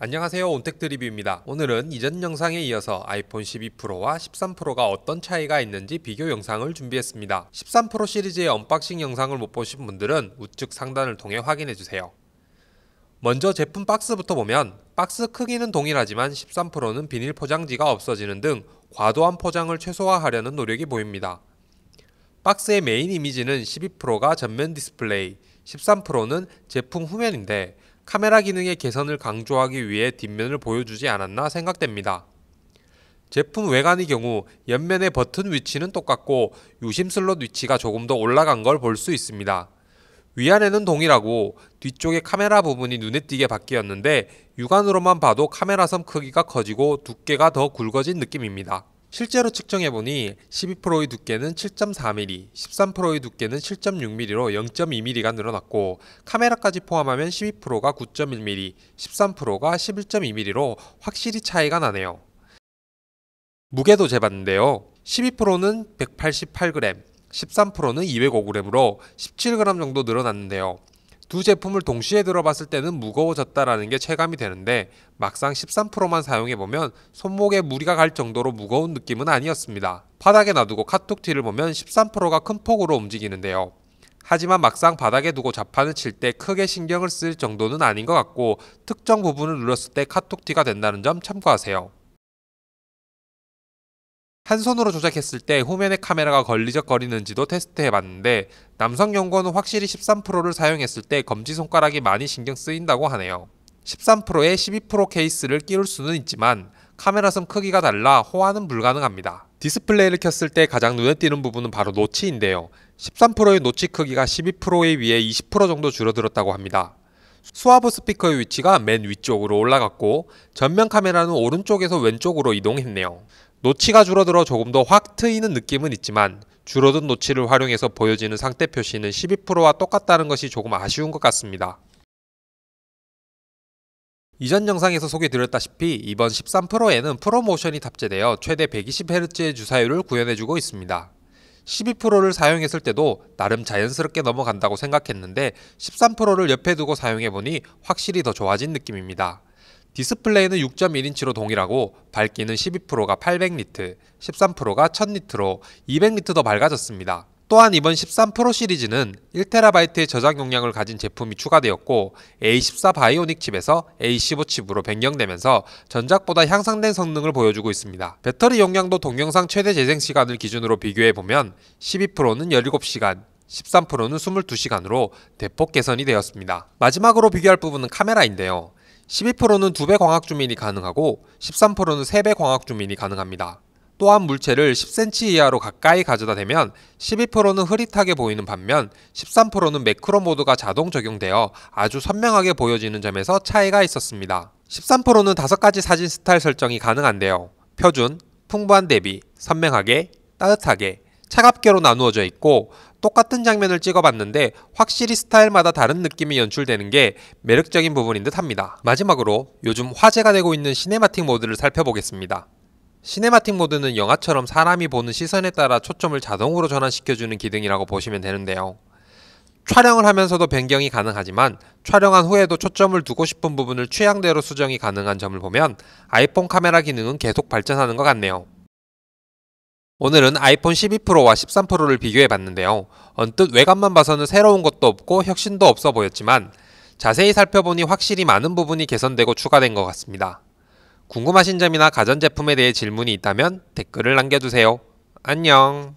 안녕하세요, 온택트 리뷰입니다. 오늘은 이전 영상에 이어서 아이폰 12 프로와 13 프로가 어떤 차이가 있는지 비교 영상을 준비했습니다. 13 프로 시리즈의 언박싱 영상을 못 보신 분들은 우측 상단을 통해 확인해주세요. 먼저 제품 박스부터 보면 박스 크기는 동일하지만 13 프로는 비닐 포장지가 없어지는 등 과도한 포장을 최소화하려는 노력이 보입니다. 박스의 메인 이미지는 12 프로가 전면 디스플레이, 13 프로는 제품 후면인데 카메라 기능의 개선을 강조하기 위해 뒷면을 보여주지 않았나 생각됩니다. 제품 외관의 경우 옆면의 버튼 위치는 똑같고 유심 슬롯 위치가 조금 더 올라간 걸 볼 수 있습니다. 위아래는 동일하고 뒤쪽의 카메라 부분이 눈에 띄게 바뀌었는데 육안으로만 봐도 카메라 섬 크기가 커지고 두께가 더 굵어진 느낌입니다. 실제로 측정해보니 12 프로의 두께는 7.4mm, 13 프로의 두께는 7.6mm로 0.2mm가 늘어났고 카메라까지 포함하면 12 프로가 9.1mm, 13 프로가 11.2mm로 확실히 차이가 나네요. 무게도 재봤는데요. 12 프로는 188g, 13 프로는 205g으로 17g 정도 늘어났는데요. 두 제품을 동시에 들어봤을 때는 무거워졌다라는 게 체감이 되는데 막상 13 프로만 사용해보면 손목에 무리가 갈 정도로 무거운 느낌은 아니었습니다. 바닥에 놔두고 카톡티를 보면 13 프로가 큰 폭으로 움직이는데요. 하지만 막상 바닥에 두고 자판을 칠 때 크게 신경을 쓸 정도는 아닌 것 같고 특정 부분을 눌렀을 때 카톡티가 된다는 점 참고하세요. 한 손으로 조작했을 때 후면의 카메라가 걸리적거리는지도 테스트해봤는데 남성 연구원은 확실히 13 프로를 사용했을 때 검지손가락이 많이 신경 쓰인다고 하네요. 13 프로에 12 프로 케이스를 끼울 수는 있지만 카메라 섬 크기가 달라 호환은 불가능합니다. 디스플레이를 켰을 때 가장 눈에 띄는 부분은 바로 노치인데요. 13 프로의 노치 크기가 12 프로에 비해 20% 정도 줄어들었다고 합니다. 수화부 스피커의 위치가 맨 위쪽으로 올라갔고 전면 카메라는 오른쪽에서 왼쪽으로 이동했네요. 노치가 줄어들어 조금 더 확 트이는 느낌은 있지만 줄어든 노치를 활용해서 보여지는 상태 표시는 12 프로와 똑같다는 것이 조금 아쉬운 것 같습니다. 이전 영상에서 소개드렸다시피 이번 13 프로에는 프로모션이 탑재되어 최대 120Hz의 주사율을 구현해주고 있습니다. 12 프로를 사용했을 때도 나름 자연스럽게 넘어간다고 생각했는데 13 프로를 옆에 두고 사용해보니 확실히 더 좋아진 느낌입니다. 디스플레이는 6.1인치로 동일하고 밝기는 12 프로가 800니트, 13 프로가 1000니트로 200니트 더 밝아졌습니다. 또한 이번 13 프로 시리즈는 1TB의 저장 용량을 가진 제품이 추가되었고 A14 바이오닉 칩에서 A15 칩으로 변경되면서 전작보다 향상된 성능을 보여주고 있습니다. 배터리 용량도 동영상 최대 재생 시간을 기준으로 비교해보면 12 프로는 17시간, 13 프로는 22시간으로 대폭 개선이 되었습니다. 마지막으로 비교할 부분은 카메라인데요. 12 프로는 2배 광학 줌인이 가능하고 13 프로는 3배 광학 줌인이 가능합니다. 또한 물체를 10cm 이하로 가까이 가져다 대면 12 프로는 흐릿하게 보이는 반면 13 프로는 매크로 모드가 자동 적용되어 아주 선명하게 보여지는 점에서 차이가 있었습니다. 13 프로는 5가지 사진 스타일 설정이 가능한데요. 표준, 풍부한 대비, 선명하게, 따뜻하게, 차갑게로 나누어져 있고 똑같은 장면을 찍어봤는데 확실히 스타일마다 다른 느낌이 연출되는 게 매력적인 부분인 듯 합니다. 마지막으로 요즘 화제가 되고 있는 시네마틱 모드를 살펴보겠습니다. 시네마틱 모드는 영화처럼 사람이 보는 시선에 따라 초점을 자동으로 전환시켜주는 기능이라고 보시면 되는데요. 촬영을 하면서도 변경이 가능하지만 촬영한 후에도 초점을 두고 싶은 부분을 취향대로 수정이 가능한 점을 보면 아이폰 카메라 기능은 계속 발전하는 것 같네요. 오늘은 아이폰 12 프로와 13 프로를 비교해봤는데요. 언뜻 외관만 봐서는 새로운 것도 없고 혁신도 없어 보였지만 자세히 살펴보니 확실히 많은 부분이 개선되고 추가된 것 같습니다. 궁금하신 점이나 가전제품에 대해 질문이 있다면 댓글을 남겨주세요. 안녕.